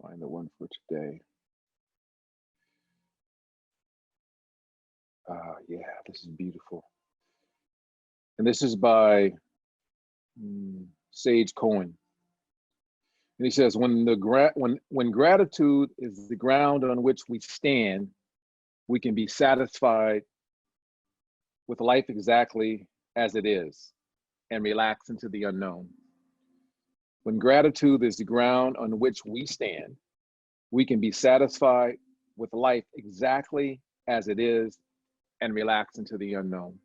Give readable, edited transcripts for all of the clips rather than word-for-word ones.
Find the one for today. Yeah, this is beautiful. And this is by Sage Cohen. And he says, when gratitude is the ground on which we stand, we can be satisfied with life exactly as it is and relax into the unknown. When gratitude is the ground on which we stand, we can be satisfied with life exactly as it is and relax into the unknown.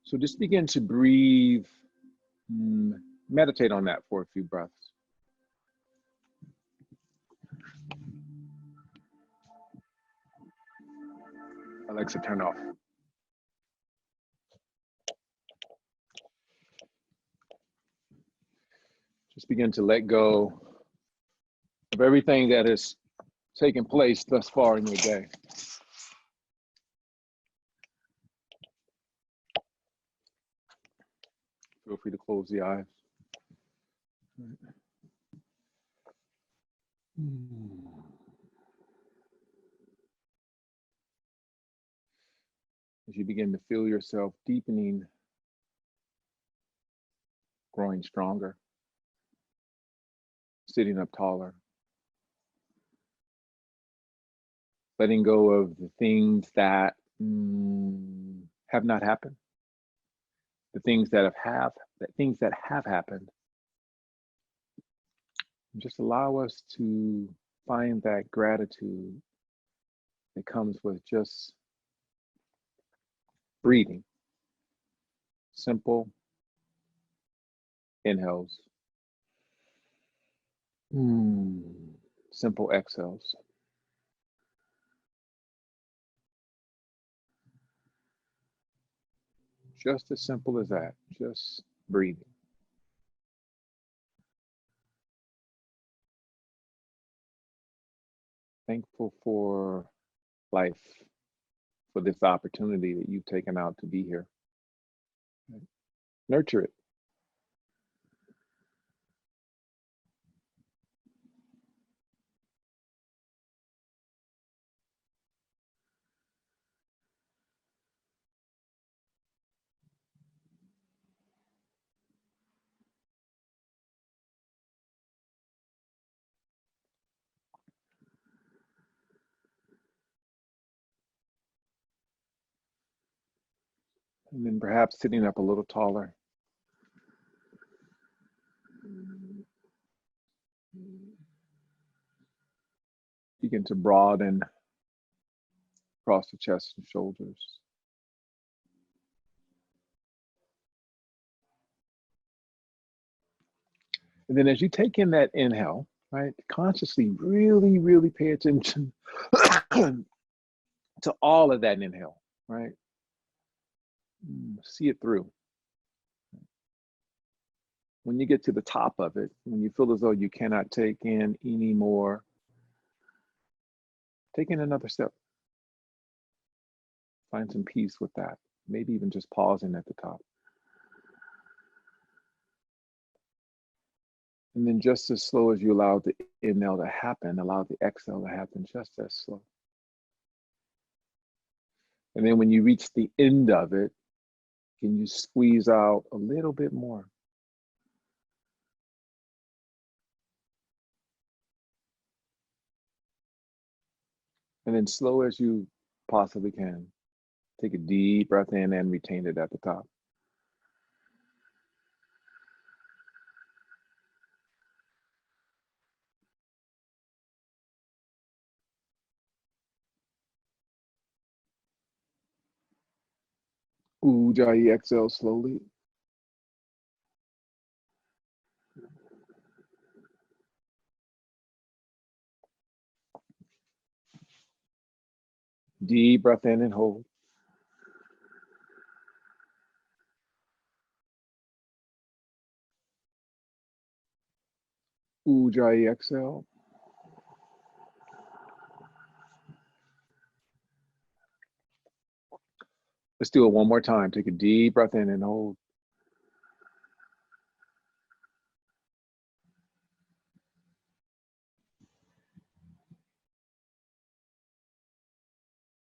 So just begin to breathe, meditate on that for a few breaths. Alexa, turn off. Just begin to let go of everything that has taken place thus far in your day. Feel free to close the eyes. As you begin to feel yourself deepening, growing stronger, sitting up taller, letting go of the things that have not happened, the things that have happened. Just allow us to find that gratitude that comes with just breathing. Simple inhales, simple exhales. Just as simple as that, just breathing. Thankful for life, for this opportunity that you've taken out to be here. Nurture it. And then perhaps sitting up a little taller. Begin to broaden across the chest and shoulders. And then as you take in that inhale, right, consciously really pay attention to all of that inhale, right? See it through. When you get to the top of it, when you feel as though you cannot take in any more, take in another step. Find some peace with that. Maybe even just pausing at the top. And then just as slow as you allow the inhale to happen, allow the exhale to happen just as slow. And then when you reach the end of it, can you squeeze out a little bit more? And then slow as you possibly can, take a deep breath in and retain it at the top. Ujjayi, exhale slowly. Deep breath in and hold. Ujjayi, exhale. Let's do it one more time. Take a deep breath in and hold.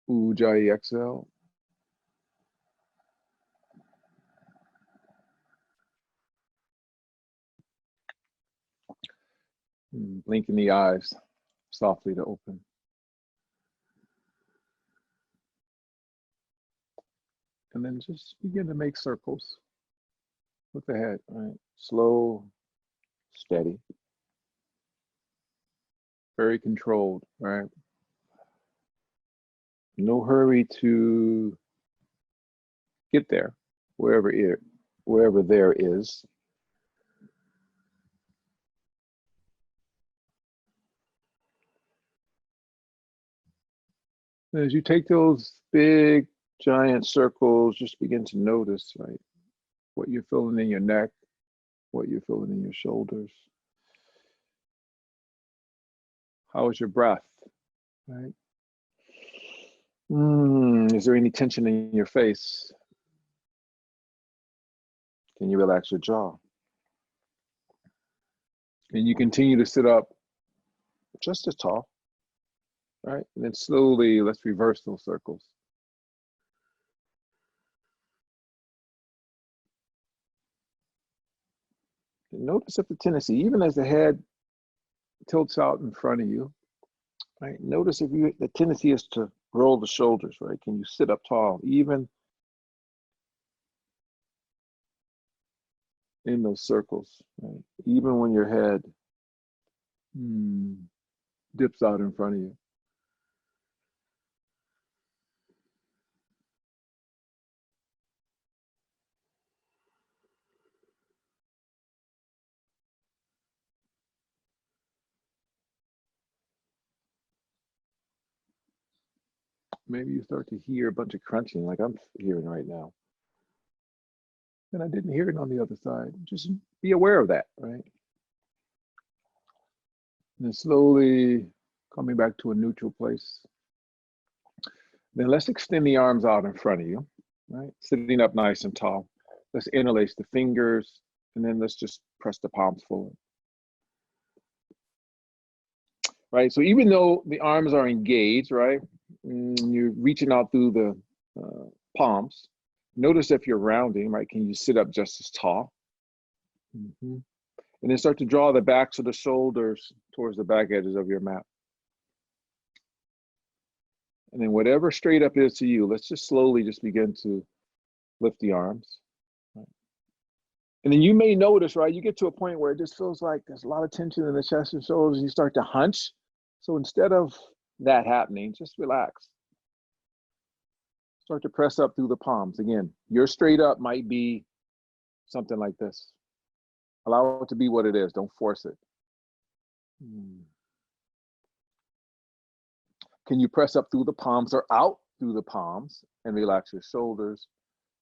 Ujjayi exhale. Blinking the eyes softly to open. And then just begin to make circles with the head, right? Slow, steady, very controlled, right? No hurry to get there, wherever there is. As you take those big, giant circles, just begin to notice, right, what you're feeling in your neck, what you're feeling in your shoulders. How is your breath, right? Is there any tension in your face? Can you relax your jaw? And you continue to sit up just as tall, right? And then slowly, let's reverse those circles. And notice if the tendency, even as the head tilts out in front of you, right? Notice if the tendency is to roll the shoulders, right? Can you sit up tall, even in those circles, right? Even when your head dips out in front of you. Maybe you start to hear a bunch of crunching like I'm hearing right now. And I didn't hear it on the other side. Just be aware of that, right? And then slowly coming back to a neutral place. Then let's extend the arms out in front of you, right? Sitting up nice and tall. Let's interlace the fingers, and then let's just press the palms forward. Right, so even though the arms are engaged, right, you're reaching out through the palms. Notice if you're rounding, right, can you sit up just as tall? And then start to draw the backs of the shoulders towards the back edges of your mat. And then whatever straight up is to you, let's just slowly just begin to lift the arms. Right? And then you may notice, right, you get to a point where it just feels like there's a lot of tension in the chest and shoulders, and you start to hunch. So instead of that happening, just relax. Start to press up through the palms. Again, your straight up might be something like this. Allow it to be what it is. Don't force it. Can you press up through the palms or out through the palms and relax your shoulders?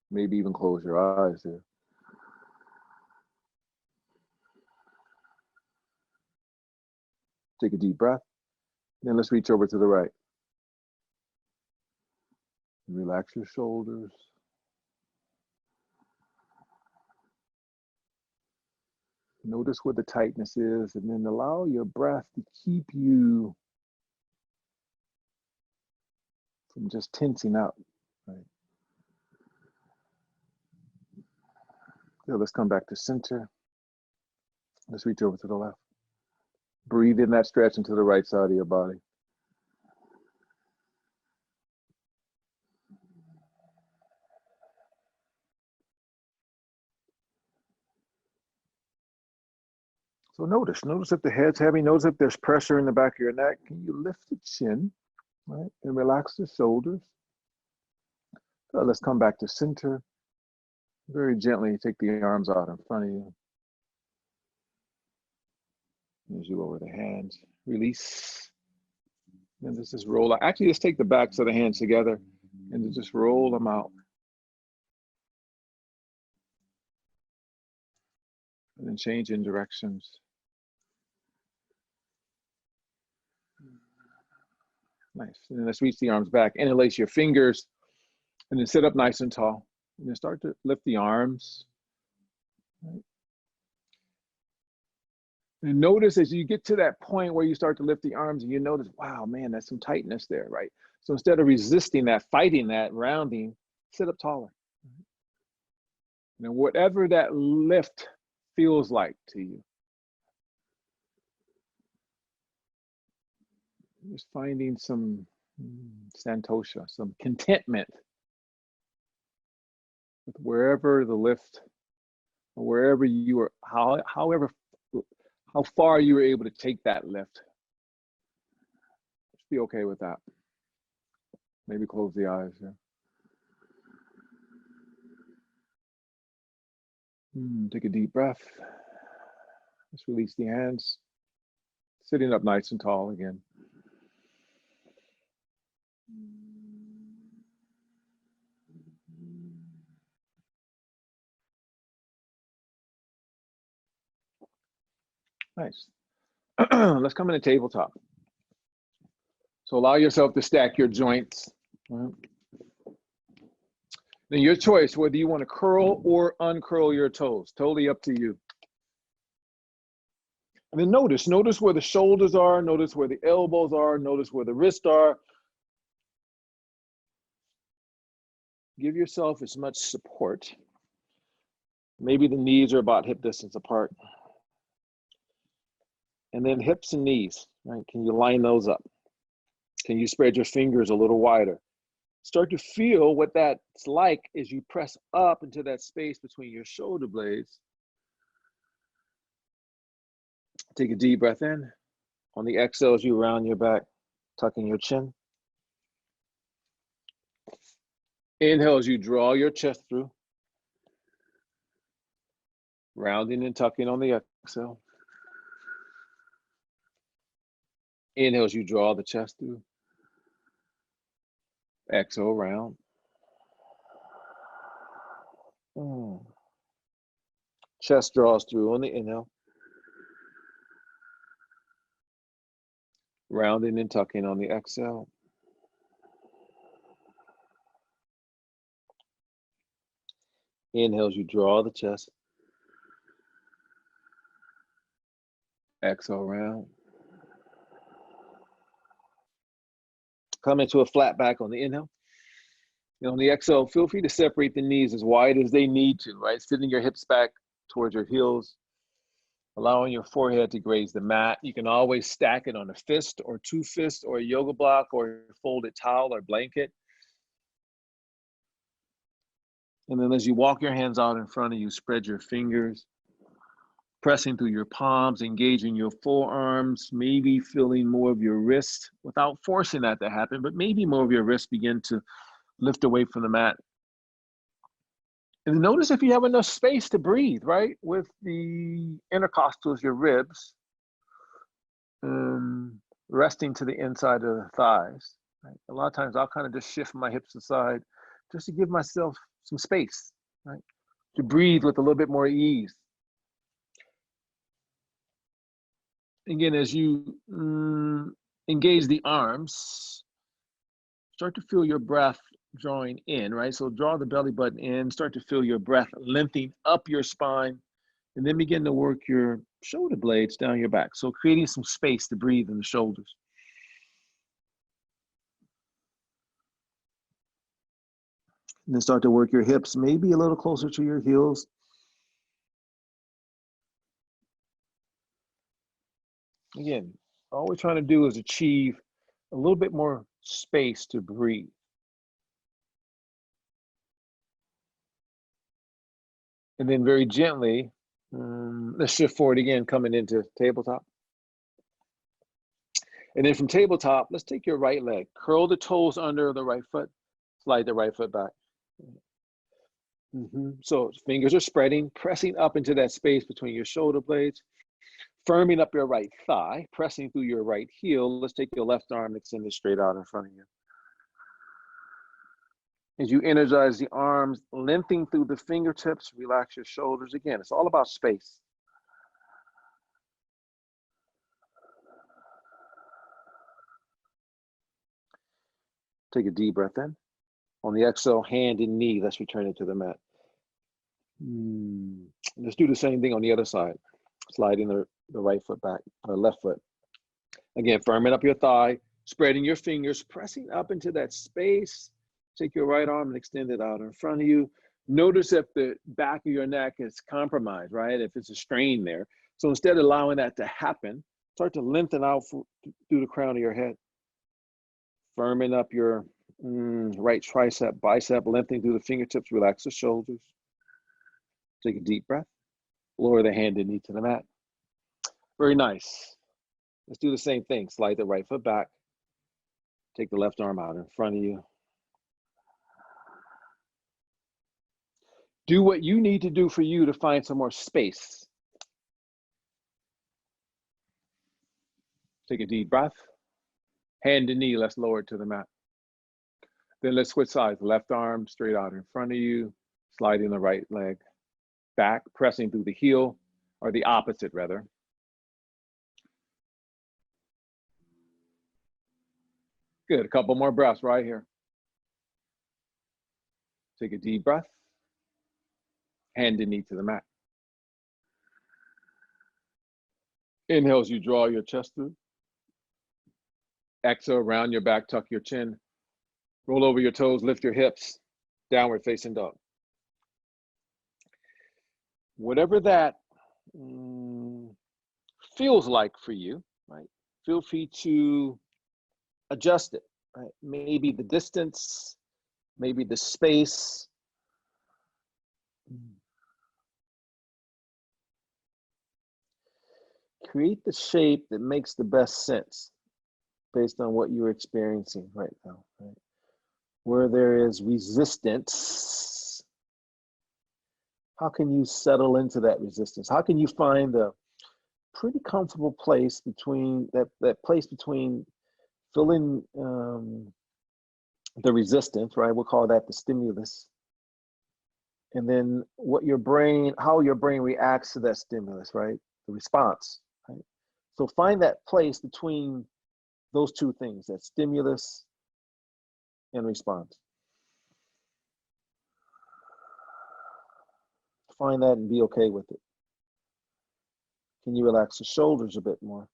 Maybe even close your eyes here. Take a deep breath. Then let's reach over to the right. Relax your shoulders. Notice where the tightness is, and then allow your breath to keep you from just tensing up. Right? So let's come back to center. Let's reach over to the left. Breathe in that stretch into the right side of your body. So notice if the head's heavy, notice if there's pressure in the back of your neck. Can you lift the chin, right? And relax the shoulders. So let's come back to center. Very gently take the arms out in front of you. As you lower the hands, release. And let's just roll out. Actually, let's take the backs of the hands together and just roll them out. And then change in directions. Nice. And then let's reach the arms back. Interlace your fingers. And then sit up nice and tall. And then start to lift the arms. Right. And notice as you get to that point where you start to lift the arms and you notice, wow, man, there's some tightness there, right? So instead of resisting that, fighting that, rounding, sit up taller. And whatever that lift feels like to you, just finding some santosha, some contentment with wherever the lift, or wherever you are, however, how far you were able to take that lift. Just be okay with that. Maybe close the eyes. Yeah. Take a deep breath. Just release the hands. Sitting up nice and tall again. Nice. Let's come in a tabletop. So allow yourself to stack your joints. Then your choice, whether you want to curl or uncurl your toes, totally up to you. And then notice where the shoulders are, notice where the elbows are, notice where the wrists are. Give yourself as much support. Maybe the knees are about hip distance apart. And then hips and knees, right? Can you line those up? Can you spread your fingers a little wider? Start to feel what that's like as you press up into that space between your shoulder blades. Take a deep breath in. On the exhale, as you round your back, tucking your chin. Inhale as you draw your chest through. Rounding and tucking on the exhale. Inhale as you draw the chest through. Exhale, round. Chest draws through on the inhale. Rounding and tucking on the exhale. Inhale as you draw the chest. Exhale, round. Come into a flat back on the inhale. And on the exhale, feel free to separate the knees as wide as they need to, right? Sitting your hips back towards your heels, allowing your forehead to graze the mat. You can always stack it on a fist or two fists or a yoga block or a folded towel or blanket. And then as you walk your hands out in front of you, spread your fingers, pressing through your palms, engaging your forearms, maybe feeling more of your wrist without forcing that to happen, but maybe more of your wrist begin to lift away from the mat. And notice if you have enough space to breathe, right? With the intercostals, your ribs, resting to the inside of the thighs. Right? A lot of times I'll kind of just shift my hips aside just to give myself some space, right? To breathe with a little bit more ease. Again, as you engage the arms, start to feel your breath drawing in, right? So draw the belly button in, start to feel your breath lengthening up your spine, and then begin to work your shoulder blades down your back. So creating some space to breathe in the shoulders. And then start to work your hips, maybe a little closer to your heels. Again, all we're trying to do is achieve a little bit more space to breathe. And then very gently, let's shift forward again, coming into tabletop. And then from tabletop, let's take your right leg, curl the toes under the right foot, slide the right foot back. So fingers are spreading, pressing up into that space between your shoulder blades, firming up your right thigh, pressing through your right heel. Let's take your left arm, extend it straight out in front of you. As you energize the arms, lengthening through the fingertips, relax your shoulders. Again, it's all about space. Take a deep breath in. On the exhale, hand and knee, let's return it to the mat. Let's do the same thing on the other side. Sliding the the right foot back, or left foot. Again, firming up your thigh, spreading your fingers, pressing up into that space. Take your right arm and extend it out in front of you. Notice if the back of your neck is compromised, right? If it's a strain there. So instead of allowing that to happen, start to lengthen out through the crown of your head. Firming up your right tricep, bicep, lengthening through the fingertips, relax the shoulders. Take a deep breath. Lower the hand and knee to the mat. Very nice. Let's do the same thing. Slide the right foot back. Take the left arm out in front of you. Do what you need to do for you to find some more space. Take a deep breath. Hand and knee, let's lower it to the mat. Then let's switch sides. Left arm straight out in front of you. Sliding the right leg back, pressing through the heel, or the opposite rather. Good, a couple more breaths right here. Take a deep breath. Hand and knee to the mat. Inhale as you draw your chest through. Exhale, round your back, tuck your chin. Roll over your toes, lift your hips. Downward facing dog. Whatever that feels like for you, right? Feel free to adjust it, right? Maybe the distance, maybe the space. Create the shape that makes the best sense based on what you're experiencing right now, right? Where there is resistance, how can you settle into that resistance? How can you find a pretty comfortable place between that place between feeling the resistance, right? We'll call that the stimulus. And then how your brain reacts to that stimulus, right? The response, right? So find that place between those two things, that stimulus and response. Find that and be okay with it. Can you relax the shoulders a bit more?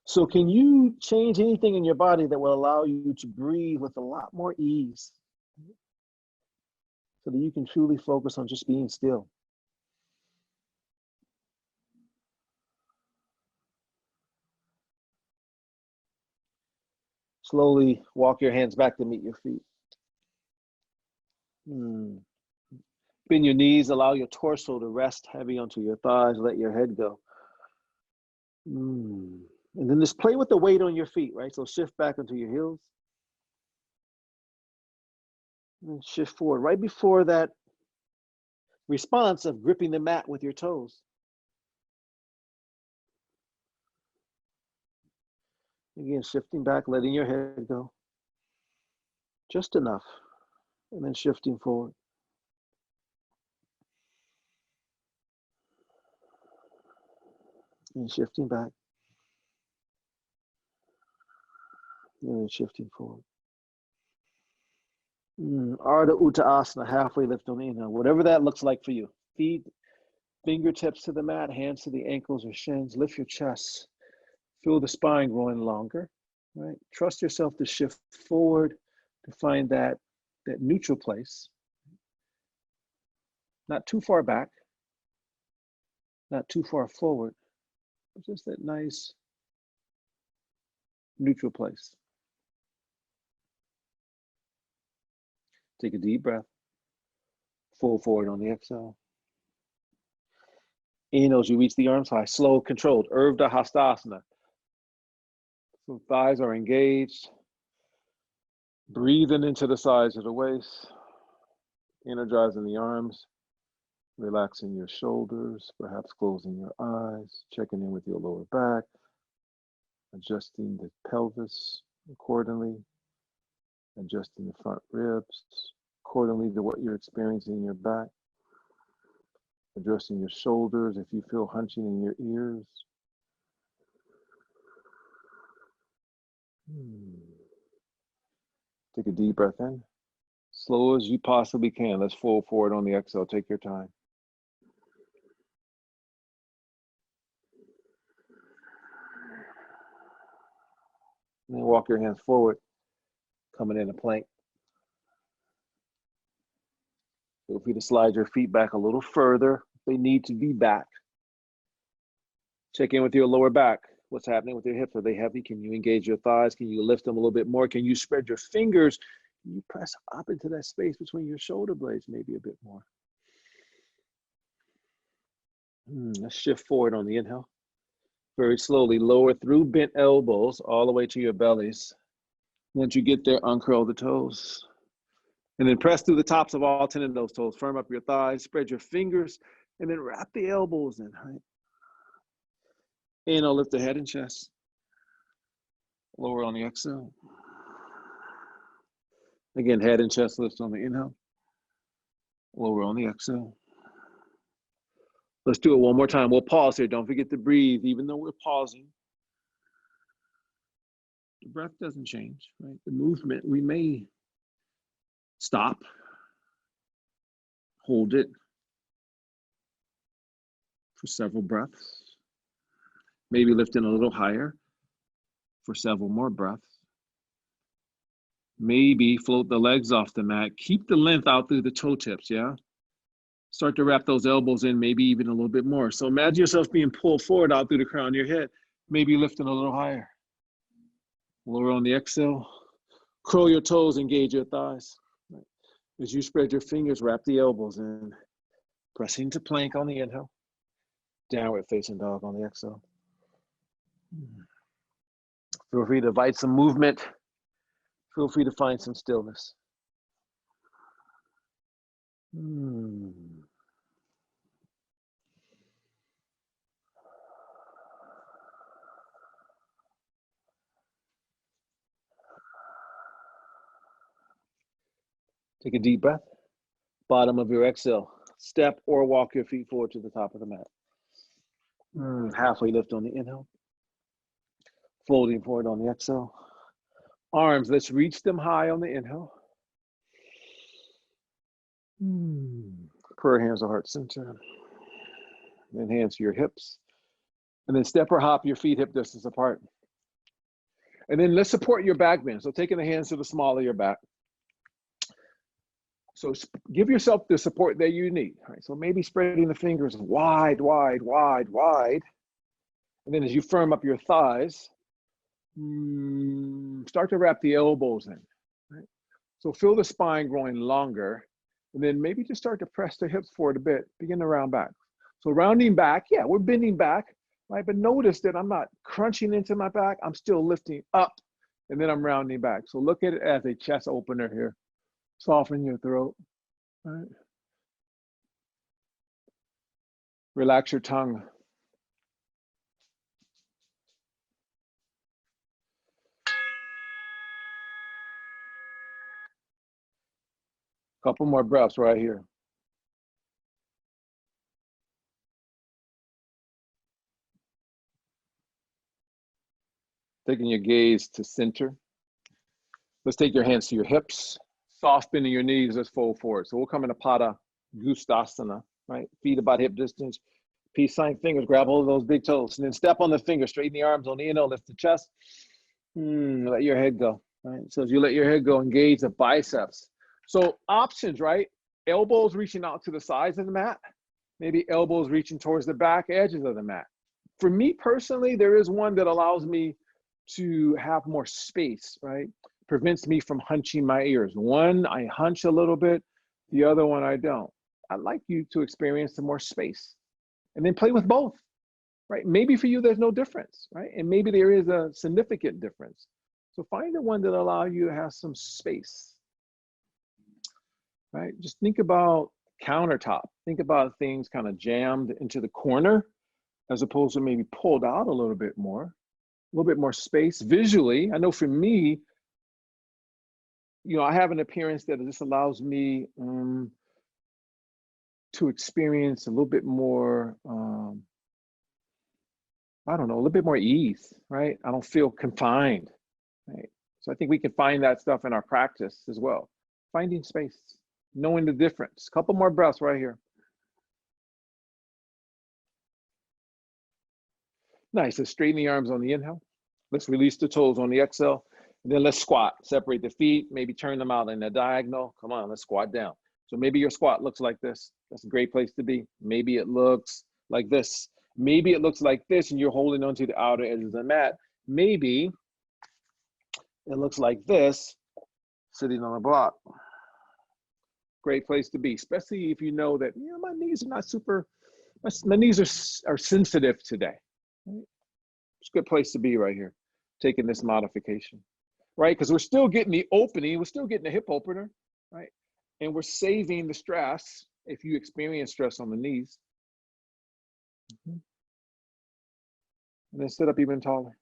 So can you change anything in your body that will allow you to breathe with a lot more ease so that you can truly focus on just being still? Slowly walk your hands back to meet your feet. Bend your knees, allow your torso to rest heavy onto your thighs, let your head go. And then just play with the weight on your feet, right? So shift back onto your heels. And shift forward, right before that response of gripping the mat with your toes. Again, shifting back, letting your head go. Just enough. And then shifting forward. And shifting back. And then shifting forward. Ardha Uttanasana, halfway lift on the inhale. Whatever that looks like for you. Feet, fingertips to the mat, hands to the ankles or shins. Lift your chest. Feel the spine growing longer, right? Trust yourself to shift forward to find that neutral place. Not too far back, not too far forward, but just that nice neutral place. Take a deep breath. Fold forward on the exhale. Inhale as you reach the arms high, slow, controlled, Urdhva Hastasana. So thighs are engaged. Breathing into the sides of the waist. Energizing the arms. Relaxing your shoulders, perhaps closing your eyes, checking in with your lower back. Adjusting the pelvis accordingly. Adjusting the front ribs accordingly to what you're experiencing in your back. Adjusting your shoulders if you feel hunching in your ears. Take a deep breath in. Slow as you possibly can. Let's fold forward on the exhale. Take your time. And then walk your hands forward, coming in a plank. Feel free to slide your feet back a little further if they need to be back. Check in with your lower back. What's happening with your hips? Are they heavy? Can you engage your thighs? Can you lift them a little bit more? Can you spread your fingers? Can you press up into that space between your shoulder blades maybe a bit more? Let's shift forward on the inhale. Very slowly lower through bent elbows all the way to your bellies. Once you get there, uncurl the toes. And then press through the tops of all 10 of those toes. Firm up your thighs, spread your fingers, and then wrap the elbows in. Right? Inhale, lift the head and chest. Lower on the exhale. Again, head and chest lifts on the inhale. Lower on the exhale. Let's do it one more time. We'll pause here. Don't forget to breathe, even though we're pausing. The breath doesn't change, right? The movement, we may stop, hold it for several breaths. Maybe lifting a little higher for several more breaths. Maybe float the legs off the mat. Keep the length out through the toe tips, yeah? Start to wrap those elbows in, maybe even a little bit more. So imagine yourself being pulled forward out through the crown of your head, maybe lifting a little higher. Lower on the exhale. Curl your toes, engage your thighs. As you spread your fingers, wrap the elbows in. Pressing to plank on the inhale. Downward facing dog on the exhale. Feel free to invite some movement. Feel free to find some stillness. Take a deep breath. Bottom of your exhale. Step or walk your feet forward to the top of the mat. Halfway lift on the inhale. Folding forward on the exhale. Arms, let's reach them high on the inhale. Prayer hands to heart center. Then hands to your hips. And then step or hop your feet hip distance apart. And then let's support your back bend. So taking the hands to the small of your back. So give yourself the support that you need. Right? So maybe spreading the fingers wide, wide, wide, wide. And then as you firm up your thighs, start to wrap the elbows in. Right? So feel the spine growing longer. And then maybe just start to press the hips forward a bit. Begin to round back. So rounding back, yeah, we're bending back. Right? But notice that I'm not crunching into my back. I'm still lifting up. And then I'm rounding back. So look at it as a chest opener here. Soften your throat. Right? Relax your tongue. Couple more breaths right here. Taking your gaze to center. Let's take your hands to your hips. Soft bending your knees, let's fold forward. So we'll come into Pada Gustasana, right? Feet about hip distance. Peace sign fingers, grab hold of those big toes. And then step on the fingers, straighten the arms on the inhale, lift the chest. Let your head go, right? So as you let your head go, engage the biceps. So options, right? Elbows reaching out to the sides of the mat. Maybe elbows reaching towards the back edges of the mat. For me personally, there is one that allows me to have more space, right? Prevents me from hunching my ears. One, I hunch a little bit. The other one, I don't. I'd like you to experience some more space and then play with both, right? Maybe for you, there's no difference, right? And maybe there is a significant difference. So find the one that allows you to have some space, right? Just think about countertop. Think about things kind of jammed into the corner as opposed to maybe pulled out a little bit more space visually. I know for me, you know, I have an appearance that just allows me to experience a little bit more, I don't know, a little bit more ease, right? I don't feel confined, right? So I think we can find that stuff in our practice as well. Finding space, knowing the difference. Couple more breaths right here. Nice, so straighten the arms on the inhale. Let's release the toes on the exhale. And then let's squat. Separate the feet, maybe turn them out in a diagonal. Come on, let's squat down. So maybe your squat looks like this. That's a great place to be. Maybe it looks like this. Maybe it looks like this and you're holding onto the outer edges of the mat. Maybe it looks like this, sitting on a block. Great place to be, especially if you know that, you know, my knees are not super, my knees are sensitive today. Right? It's a good place to be right here, taking this modification, right? Because we're still getting the opening, we're still getting the hip opener, right? And we're saving the stress if you experience stress on the knees. And then sit up even taller.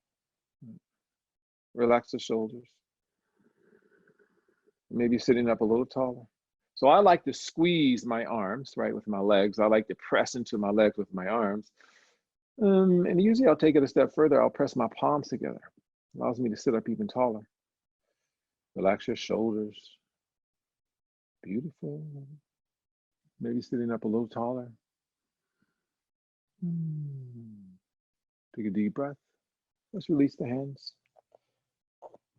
Relax the shoulders. Maybe sitting up a little taller. So I like to squeeze my arms, right, with my legs. I like to press into my legs with my arms. And usually I'll take it a step further. I'll press my palms together. Allows me to sit up even taller. Relax your shoulders. Beautiful. Maybe sitting up a little taller. Take a deep breath. Let's release the hands.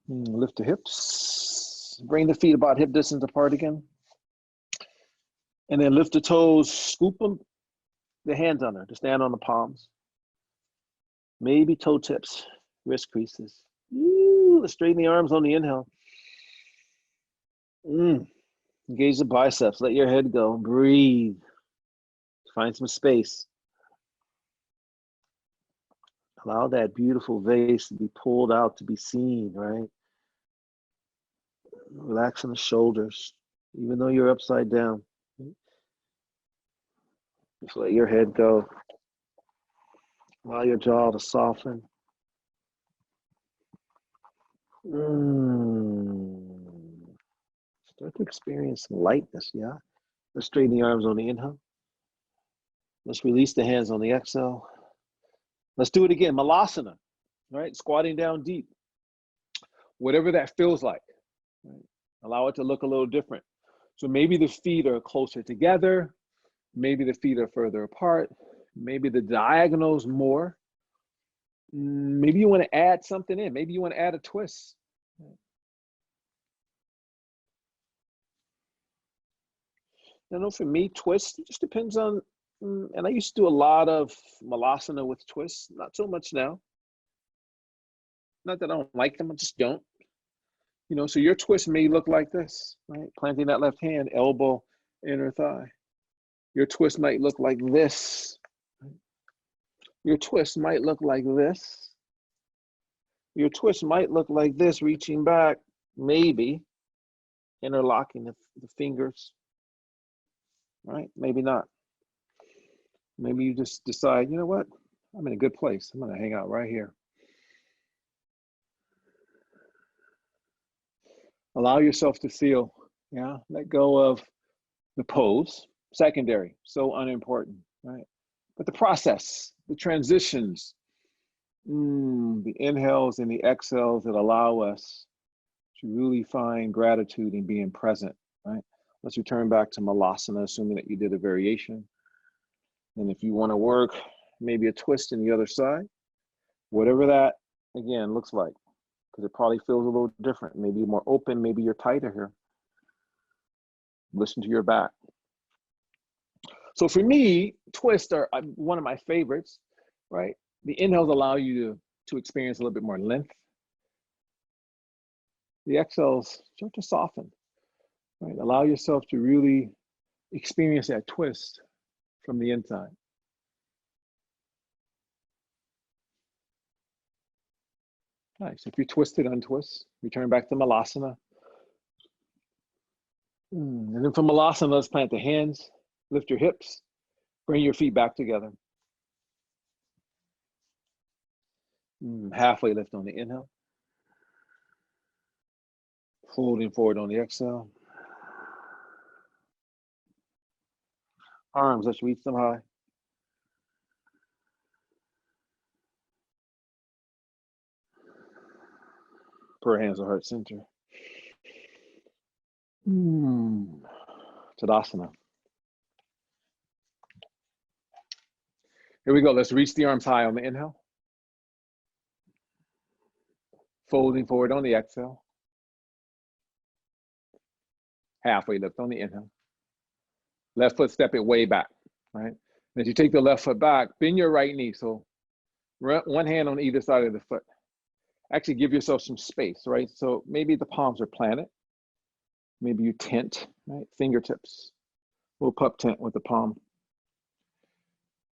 Lift the hips. Bring the feet about hip distance apart again. And then lift the toes, scoop them, the hands under to stand on the palms. Maybe toe tips, wrist creases. Let's straighten the arms on the inhale. Engage the biceps, let your head go, breathe. Find some space. Allow that beautiful vase to be pulled out, to be seen, right? Relax in the shoulders, even though you're upside down. Just let your head go. Allow your jaw to soften. Start to experience some lightness, yeah? Let's straighten the arms on the inhale. Let's release the hands on the exhale. Let's do it again, Malasana, right? Squatting down deep. Whatever that feels like, right? Allow it to look a little different. So maybe the feet are closer together. Maybe the feet are further apart. Maybe the diagonals more. Maybe you want to add something in. Maybe you want to add a twist. You know, for me, twist, it just depends on, and I used to do a lot of Malasana with twists, not so much now. Not that I don't like them, I just don't. You know, so your twist may look like this, right? Planting that left hand, elbow, inner thigh. Your twist might look like this. Your twist might look like this. Your twist might look like this, reaching back, maybe interlocking the fingers, right? Maybe not. Maybe you just decide, you know what? I'm in a good place. I'm gonna hang out right here. Allow yourself to feel, yeah? Let go of the pose, secondary, so unimportant, right? But the process, the transitions, the inhales and the exhales that allow us to really find gratitude in being present, right? Let's return back to Malasana, assuming that you did a variation. And if you want to work maybe a twist in the other side, whatever that, again, looks like, because it probably feels a little different. Maybe you're more open, maybe you're tighter here. Listen to your back. So for me, twists are one of my favorites, right? The inhales allow you to experience a little bit more length. The exhales start to soften, right? Allow yourself to really experience that twist from the inside. Nice. If you twist it, untwist. Return back to Malasana. And then from Malasana, let's plant the hands, lift your hips, bring your feet back together. Halfway lift on the inhale. Folding forward on the exhale. Arms, let's reach them high. Put our hands on heart center. Tadasana. Here we go. Let's reach the arms high on the inhale. Folding forward on the exhale. Halfway lift on the inhale. Left foot, step it way back, right? And as you take the left foot back, bend your right knee. So one hand on either side of the foot. Actually give yourself some space, right? So maybe the palms are planted. Maybe you tent, right? Fingertips. Little pup tent with the palm.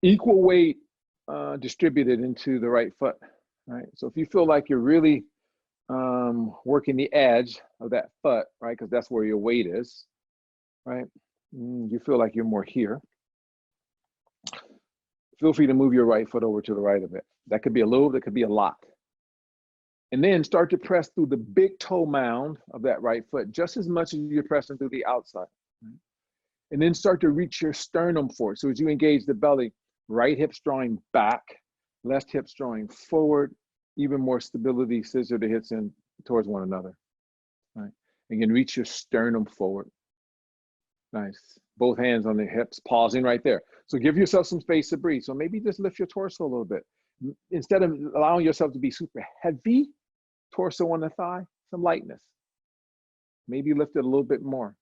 Equal weight distributed into the right foot, right? So if you feel like you're really working the edge of that foot, right? Because that's where your weight is, right? You feel like you're more here. Feel free to move your right foot over to the right of it. That could be a little, that could be a lot. And then start to press through the big toe mound of that right foot, just as much as you're pressing through the outside. Right? And then start to reach your sternum forward. So as you engage the belly, right hip's drawing back, left hip's drawing forward, even more stability, scissor the hips in towards one another. Right? Again, reach your sternum forward. Nice. Both hands on the hips, pausing right there. So give yourself some space to breathe. So maybe just lift your torso a little bit. Instead of allowing yourself to be super heavy, torso on the thigh, some lightness. Maybe lift it a little bit more.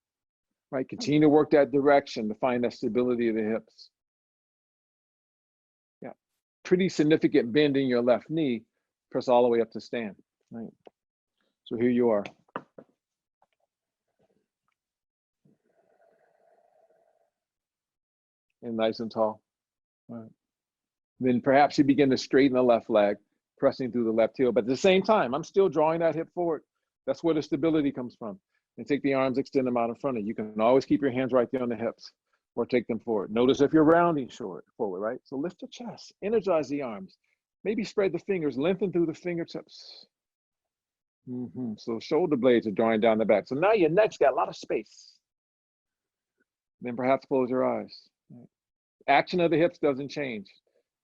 Right? Continue to work that direction to find that stability of the hips. Yeah. Pretty significant bend in your left knee. Press all the way up to stand. Right? So here you are. And nice and tall. Right. Then perhaps you begin to straighten the left leg, pressing through the left heel. But at the same time, I'm still drawing that hip forward. That's where the stability comes from. And take the arms, extend them out in front of you. You can always keep your hands right there on the hips or take them forward. Notice if you're rounding forward, right? So lift the chest, energize the arms. Maybe spread the fingers, lengthen through the fingertips. So shoulder blades are drawing down the back. So now your neck's got a lot of space. Then perhaps close your eyes. Right? Action of the hips doesn't change.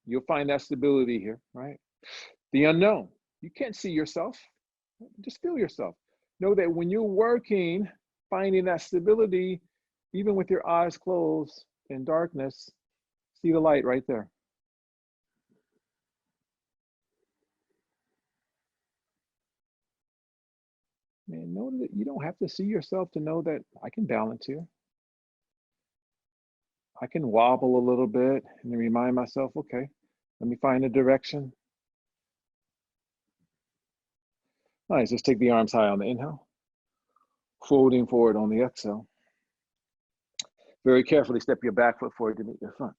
You'll find that stability here, right? The unknown. You can't see yourself. Just feel yourself. Know that when you're working, finding that stability, even with your eyes closed in darkness, see the light right there. Man, know that you don't have to see yourself to know that I can balance here. I can wobble a little bit and then remind myself, okay, let me find a direction. Nice, just take the arms high on the inhale, folding forward on the exhale. Very carefully step your back foot forward to meet your front.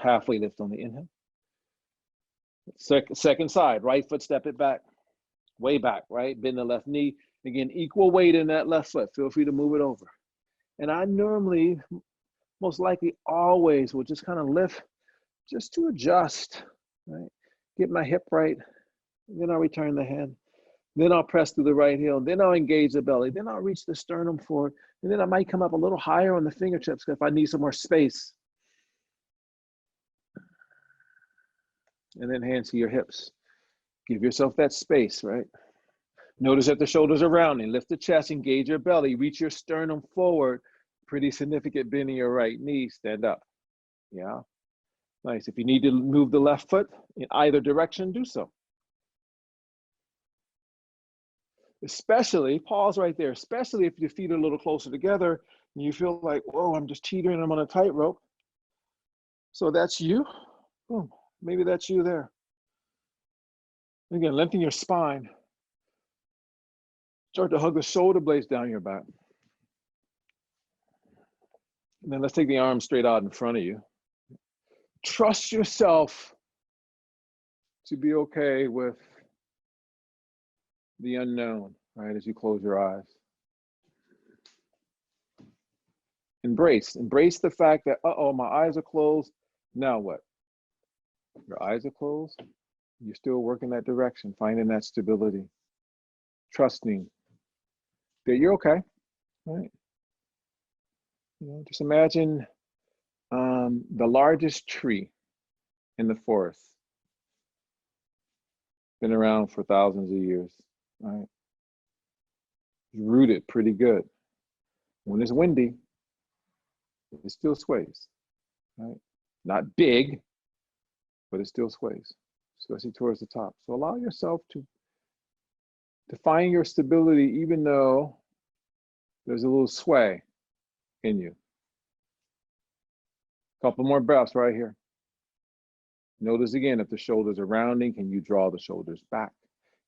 Halfway lift on the inhale. Second side, right foot, step it back, way back, right? Bend the left knee. Again, equal weight in that left foot. Feel free to move it over. And I normally, most likely always will just kind of lift just to adjust, right? Get my hip right. Then I'll return the hand. Then I'll press through the right heel. Then I'll engage the belly. Then I'll reach the sternum forward. And then I might come up a little higher on the fingertips if I need some more space. And then hands to your hips. Give yourself that space, right? Notice that the shoulders are rounding. Lift the chest, engage your belly, reach your sternum forward. Pretty significant bend in your right knee. Stand up. Yeah. Nice. If you need to move the left foot in either direction, do so. Especially, pause right there, especially if your feet are a little closer together and you feel like, whoa, I'm just teetering, I'm on a tightrope. So that's you. Boom. Maybe that's you there. Again, lengthen your spine. Start to hug the shoulder blades down your back. And then let's take the arms straight out in front of you. Trust yourself to be okay with the unknown, right, as you close your eyes. Embrace the fact that, uh-oh, my eyes are closed. Now what? Your eyes are closed. You're still working that direction, finding that stability, trusting that you're okay, right? You know, just imagine the largest tree in the forest. Been around for thousands of years, right? Rooted pretty good. When it's windy, it still sways, right? Not big, but it still sways. especially towards the top. So allow yourself to find your stability, even though there's a little sway in you. Couple more breaths right here. Notice again, if the shoulders are rounding, can you draw the shoulders back?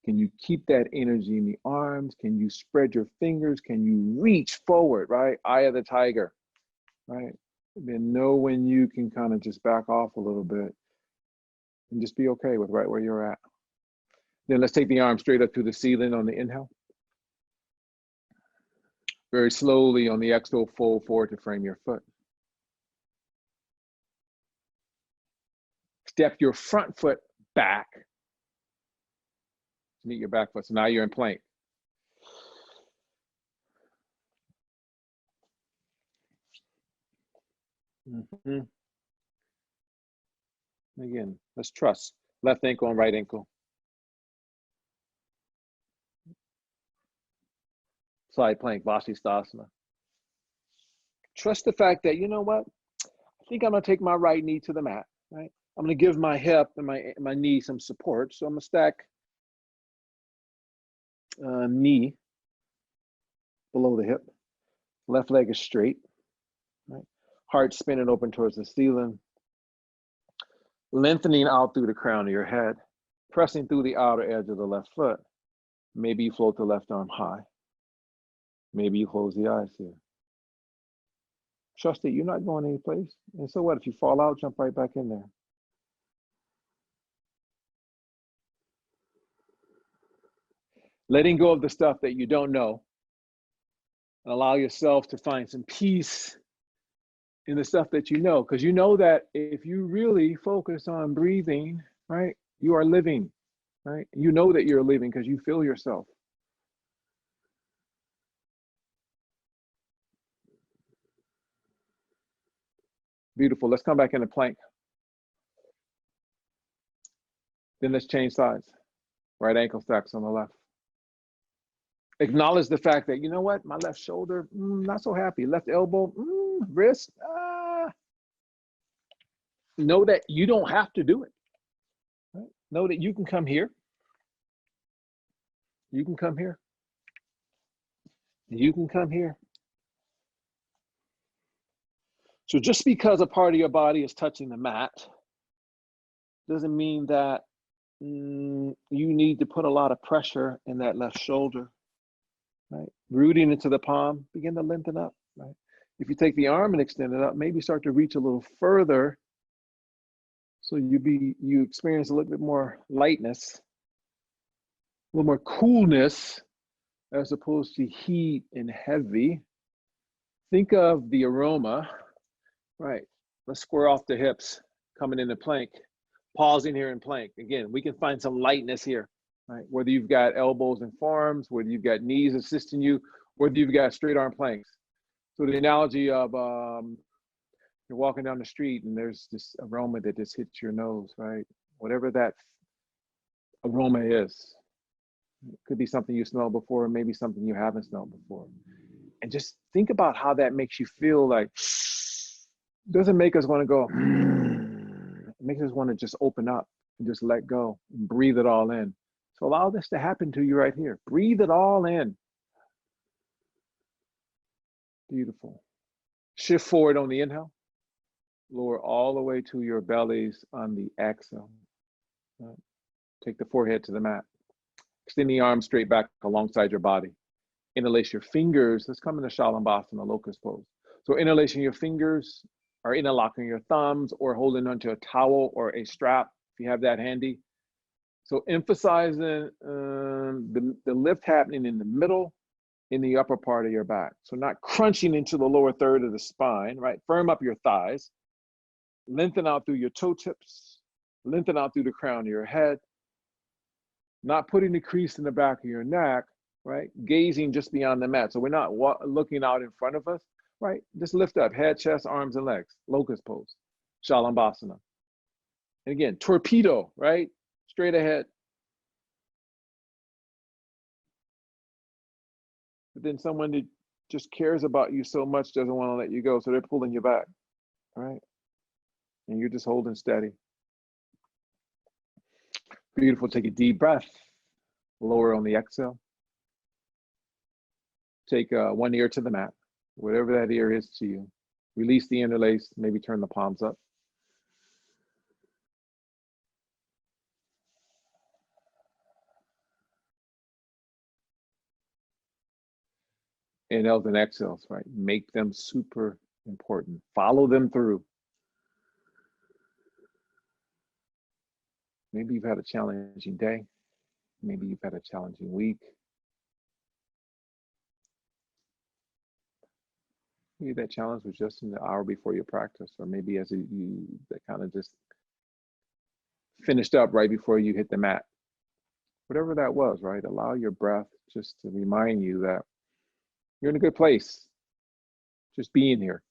Can you keep that energy in the arms? Can you spread your fingers? Can you reach forward, right? Eye of the tiger, right? And then know when you can kind of just back off a little bit and just be okay with right where you're at. Then let's take the arm straight up to the ceiling on the inhale. Very slowly on the exhale, fold forward to frame your foot. Step your front foot back to meet your back foot. So now you're in plank. Again, let's trust. Left ankle and right ankle. Side plank, Vasisthasana. Trust the fact that, you know what? I think I'm gonna take my right knee to the mat, right? I'm gonna give my hip and my knee some support. So I'm gonna stack knee below the hip. Left leg is straight, right? Heart spinning open towards the ceiling. Lengthening out through the crown of your head. Pressing through the outer edge of the left foot. Maybe you float the left arm high. Maybe you close the eyes here. Trust that you're not going any place. And so what? If you fall out, jump right back in there. Letting go of the stuff that you don't know and allow yourself to find some peace in the stuff that you know, because you know that if you really focus on breathing, right, you are living, right? You know that you're living because you feel yourself. Beautiful. Let's come back into plank. Then let's change sides. Right ankle stacks on the left. Acknowledge the fact that, you know what, my left shoulder, not so happy. Left elbow, wrist, Know that you don't have to do it. Right? Know that you can come here. You can come here. You can come here. So just because a part of your body is touching the mat doesn't mean that you need to put a lot of pressure in that left shoulder, right? Rooting into the palm, begin to lengthen up, right? If you take the arm and extend it up, maybe start to reach a little further so you experience a little bit more lightness, a little more coolness as opposed to heat and heavy. Think of the aroma. Right, let's square off the hips, coming into plank, pausing here in plank. Again, we can find some lightness here, right? Whether you've got elbows and forearms, whether you've got knees assisting you, whether you've got straight arm planks. So the analogy of you're walking down the street and there's this aroma that just hits your nose, right? Whatever that aroma is. It could be something you smelled before, maybe something you haven't smelled before. And just think about how that makes you feel. Like, doesn't make us want to go, it makes us want to just open up and just let go and breathe it all in. So allow this to happen to you right here. Breathe it all in. Beautiful. Shift forward on the inhale. Lower all the way to your bellies on the exhale. Right. Take the forehead to the mat. Extend the arms straight back alongside your body. Interlace your fingers. Let's come into Shalambhasana, locust pose. So interlacing your fingers, or interlocking your thumbs, or holding onto a towel or a strap, if you have that handy. So emphasizing the lift happening in the middle, in the upper part of your back. So not crunching into the lower third of the spine, right? Firm up your thighs. Lengthen out through your toe tips. Lengthen out through the crown of your head. Not putting the crease in the back of your neck, right? Gazing just beyond the mat. So we're not looking out in front of us. Right, just lift up, head, chest, arms, and legs. Locust pose, Shalambhasana. And again, torpedo, right? Straight ahead. But then someone that just cares about you so much doesn't want to let you go, so they're pulling you back, all right? And you're just holding steady. Beautiful. Take a deep breath. Lower on the exhale. Take one ear to the mat, whatever that ear is to you. Release the interlace, maybe turn the palms up. Inhales and exhales, right? Make them super important. Follow them through. Maybe you've had a challenging day. Maybe you've had a challenging week. Maybe that challenge was just in the hour before your practice, or maybe as you that kind of just finished up right before you hit the mat. Whatever that was, right? Allow your breath just to remind you that you're in a good place, just being here.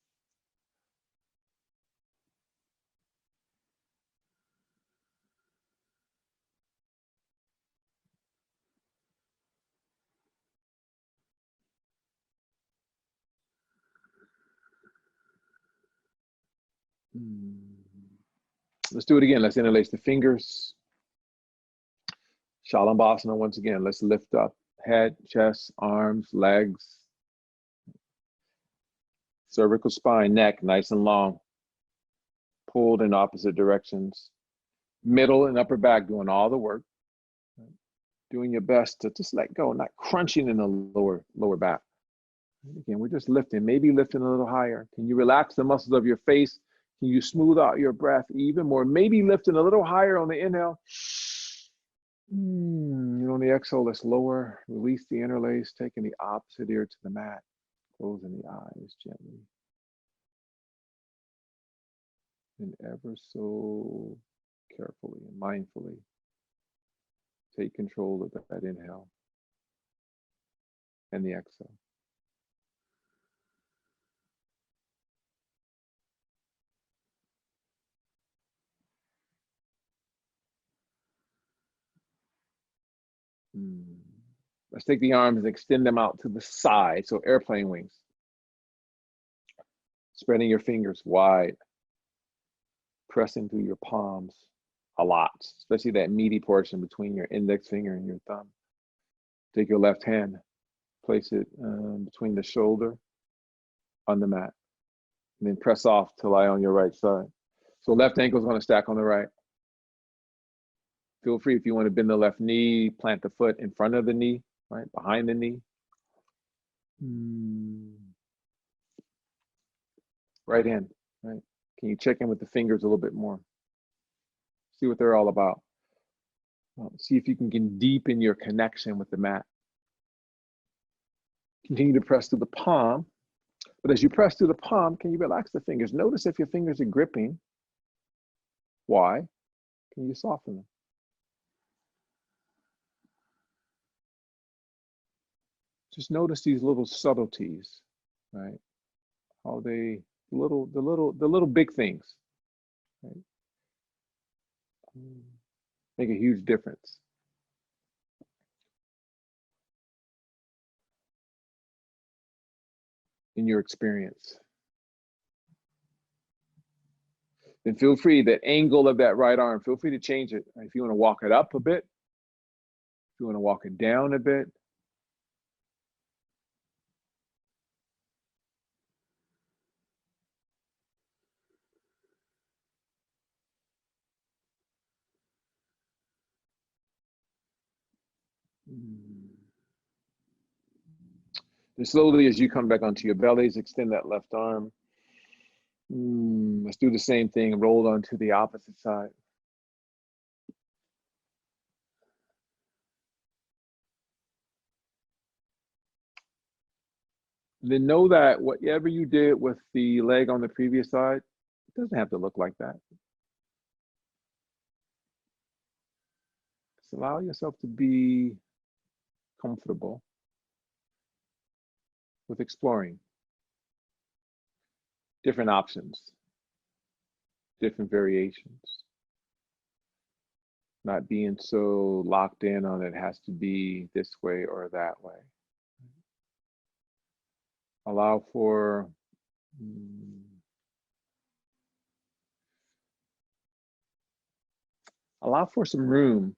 Let's do it again. Let's interlace the fingers. Shalabhasana once again. Let's lift up head, chest, arms, legs, cervical spine, neck, nice and long. Pulled in opposite directions. Middle and upper back doing all the work. Doing your best to just let go, not crunching in the lower back. Again, we're just lifting, maybe lifting a little higher. Can you relax the muscles of your face? Can you smooth out your breath even more? Maybe lifting a little higher on the inhale. And on the exhale, let's lower, release the interlace, taking the opposite ear to the mat, closing the eyes gently. And ever so carefully and mindfully, take control of that inhale and the exhale. Let's take the arms and extend them out to the side, so airplane wings. Spreading your fingers wide, pressing through your palms a lot, especially that meaty portion between your index finger and your thumb. Take your left hand, place it between the shoulder on the mat, and then press off to lie on your right side. So left ankle is going to stack on the right. Feel free if you want to bend the left knee, plant the foot in front of the knee, right, behind the knee. Right hand, right? Can you check in with the fingers a little bit more? See what they're all about. See if you can deepen your connection with the mat. Continue to press through the palm, but as you press through the palm, can you relax the fingers? Notice if your fingers are gripping. Why? Can you soften them? Just notice these little subtleties, right? How they, the little big things, right? Make a huge difference. In your experience. Then feel free, that angle of that right arm, feel free to change it. If you want to walk it up a bit, if you want to walk it down a bit. And slowly as you come back onto your bellies, extend that left arm. Let's do the same thing, roll onto the opposite side. Then know that whatever you did with the leg on the previous side, it doesn't have to look like that. Just allow yourself to be comfortable with exploring different options, different variations. Not being so locked in on it has to be this way or that way. Allow for some room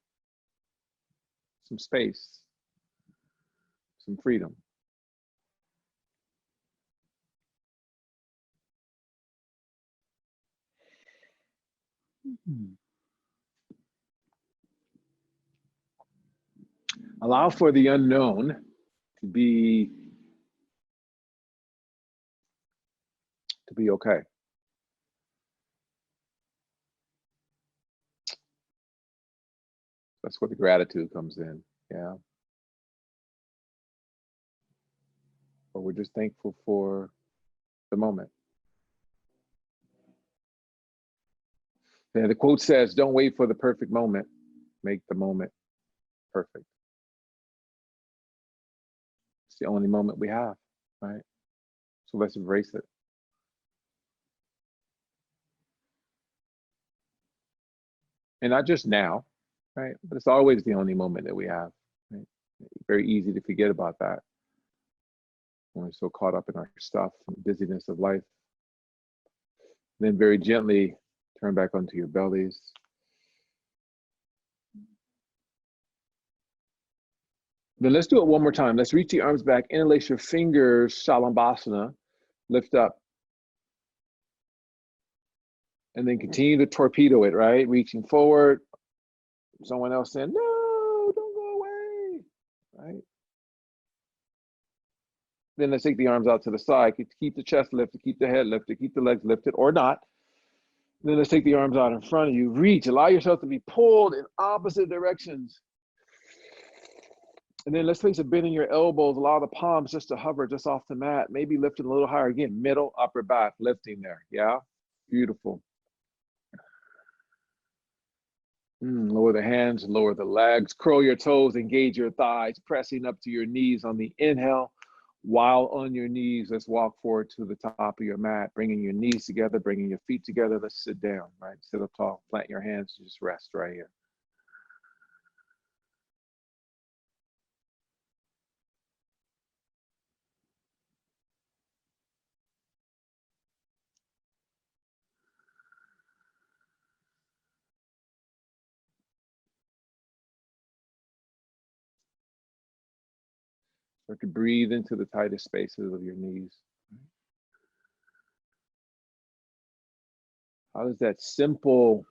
some space, some freedom. Allow for the unknown to be okay. That's where the gratitude comes in. Yeah. Or we're just thankful for the moment. Yeah, the quote says, don't wait for the perfect moment, make the moment perfect. It's the only moment we have, right? So let's embrace it. And not just now, right? But it's always the only moment that we have, right? Very easy to forget about that when we're so caught up in our stuff and the busyness of life. Then very gently turn back onto your bellies. Then let's do it one more time. Let's reach the arms back, interlace your fingers, Shalambhasana, lift up. And then continue to torpedo it, right? Reaching forward. Someone else saying, no, don't go away, right? Then let's take the arms out to the side. Keep the chest lifted, keep the head lifted, keep the legs lifted or not. Then let's take the arms out in front of you. Reach, allow yourself to be pulled in opposite directions. And then let's place a bend in your elbows. Allow the palms just to hover just off the mat. Maybe lifting a little higher again, middle, upper back, lifting there. Yeah, beautiful. Lower the hands, lower the legs, curl your toes, engage your thighs, pressing up to your knees on the inhale. While on your knees, let's walk forward to the top of your mat, bringing your knees together, bringing your feet together. Let's sit down, right? Sit up tall, plant your hands, just rest right here. Start to breathe into the tightest spaces of your knees. How does that simple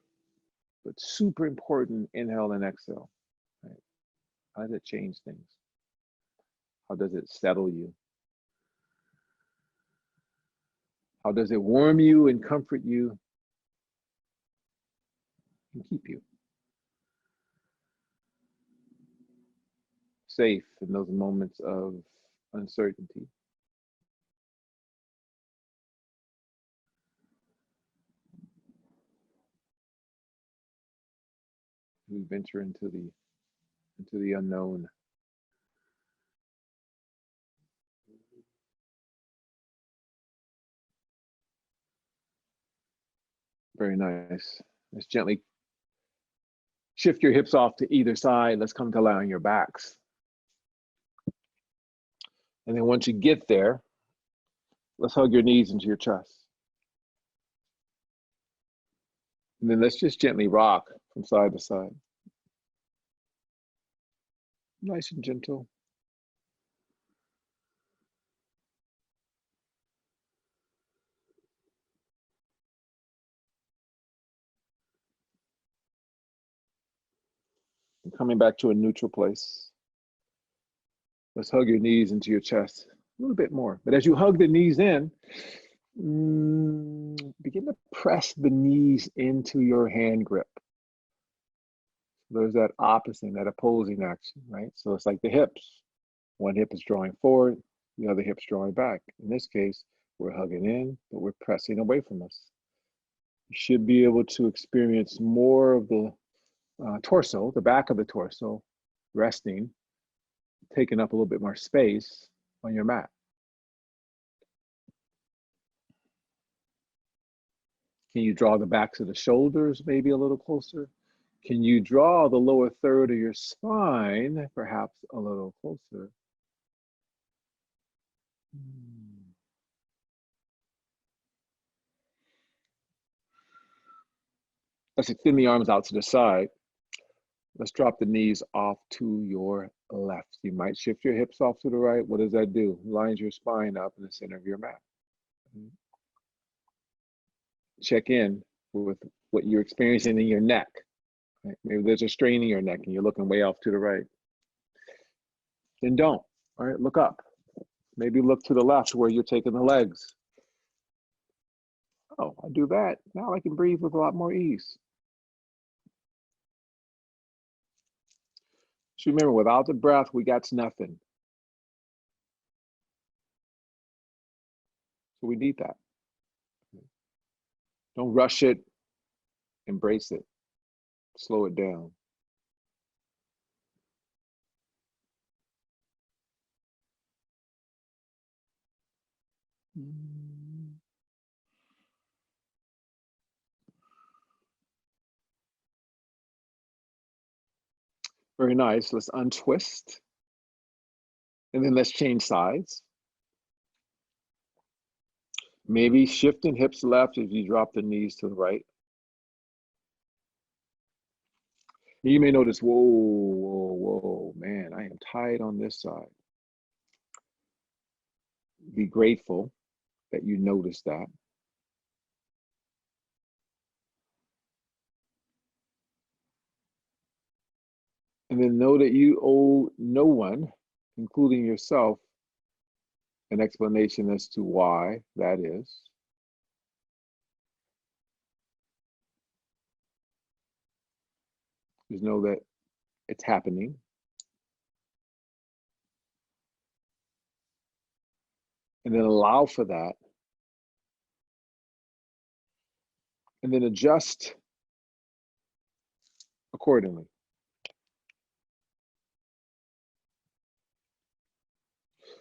but super important inhale and exhale, right? How does it change things? How does it settle you? How does it warm you and comfort you and keep you safe in those moments of uncertainty? We venture into the unknown. Very nice. Let's gently shift your hips off to either side. Let's come to lie on your backs. And then once you get there, let's hug your knees into your chest. And then let's just gently rock from side to side. Nice and gentle. And coming back to a neutral place. Let's hug your knees into your chest a little bit more. But as you hug the knees in, begin to press the knees into your hand grip. There's that opposite, that opposing action, right? So it's like the hips. One hip is drawing forward, the other hip's drawing back. In this case, we're hugging in, but we're pressing away from us. You should be able to experience more of the torso, the back of the torso, resting, taking up a little bit more space on your mat. Can you draw the backs of the shoulders maybe a little closer? Can you draw the lower third of your spine perhaps a little closer? Let's extend the arms out to the side. Let's drop the knees off to your left. You might shift your hips off to the right. What does that do? Lines your spine up in the center of your mat. Check in with what you're experiencing in your neck. Right? Maybe there's a strain in your neck and you're looking way off to the right. Then don't. All right, look up. Maybe look to the left where you're taking the legs. Oh, I do that. Now I can breathe with a lot more ease. So remember, without the breath, we got nothing. So we need that. Don't rush it, embrace it, slow it down. Very nice. Let's untwist. And then let's change sides. Maybe shifting hips left as you drop the knees to the right. You may notice, whoa, whoa, whoa, man, I am tight on this side. Be grateful that you noticed that. And then know that you owe no one, including yourself, an explanation as to why that is. Just know that it's happening. And then allow for that. And then adjust accordingly.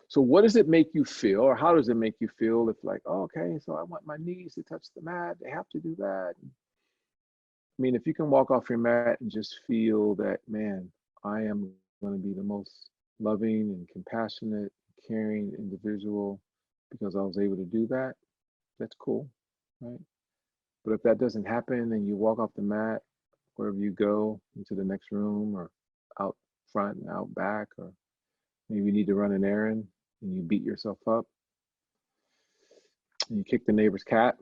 So what does it make you feel, or how does it make you feel if like, oh, okay, so I want my knees to touch the mat, they have to do that. I mean, if you can walk off your mat and just feel that, man, I am going to be the most loving and compassionate, caring individual because I was able to do that, that's cool, right? But if that doesn't happen and you walk off the mat, wherever you go, into the next room or out front and out back, or maybe you need to run an errand and you beat yourself up and you kick the neighbor's cat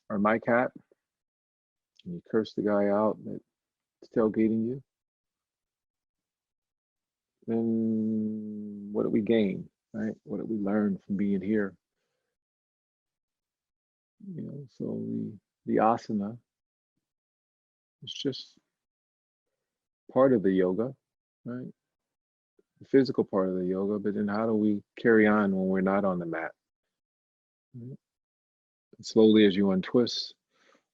or my cat and you curse the guy out that's tailgating you, then what did we gain, right? What did we learn from being here? You know, so the asana is just part of the yoga, right? The physical part of the yoga, but then how do we carry on when we're not on the mat? Right? Slowly as you untwist,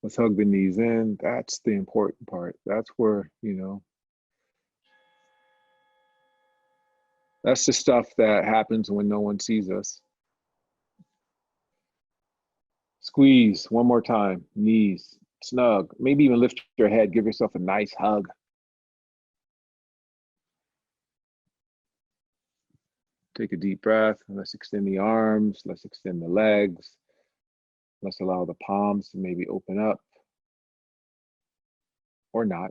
let's hug the knees in. That's the important part. That's where, you know, that's the stuff that happens when no one sees us. Squeeze one more time, knees, snug. Maybe even lift your head, give yourself a nice hug. Take a deep breath. Let's extend the arms. Let's extend the legs. Let's allow the palms to maybe open up or not.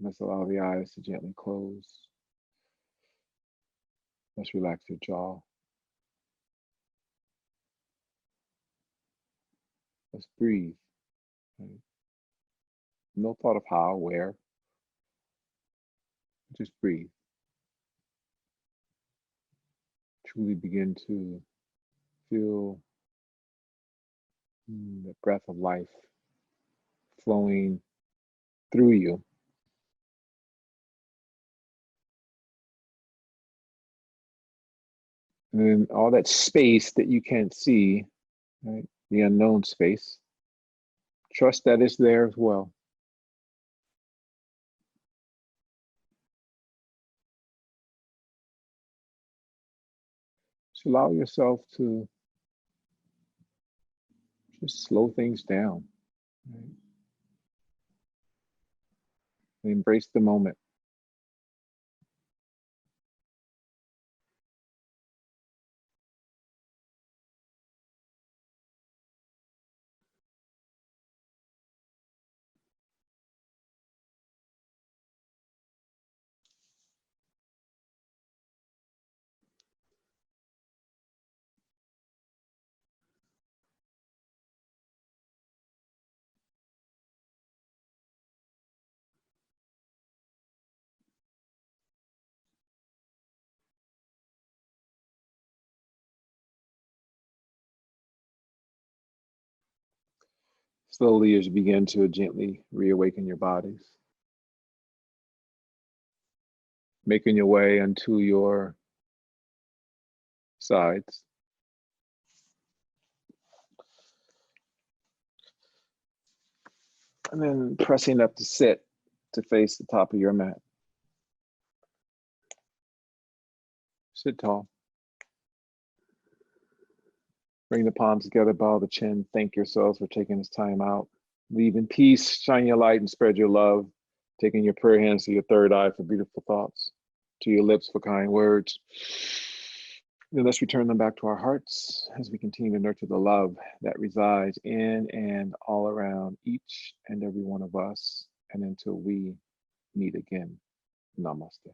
Let's allow the eyes to gently close. Let's relax your jaw. Let's breathe. Right? No thought of how, where. Just breathe. Truly begin to feel the breath of life flowing through you. And then all that space that you can't see, right? The unknown space, trust that it's there as well. Just allow yourself to just slow things down. Right? And embrace the moment. Slowly as you begin to gently reawaken your bodies, making your way onto your sides. And then pressing up to sit to face the top of your mat. Sit tall. Bring the palms together, bow the chin. Thank yourselves for taking this time out. Leave in peace, shine your light, and spread your love. Taking your prayer hands to your third eye for beautiful thoughts, to your lips for kind words. Then let's return them back to our hearts as we continue to nurture the love that resides in and all around each and every one of us. And until we meet again, namaste.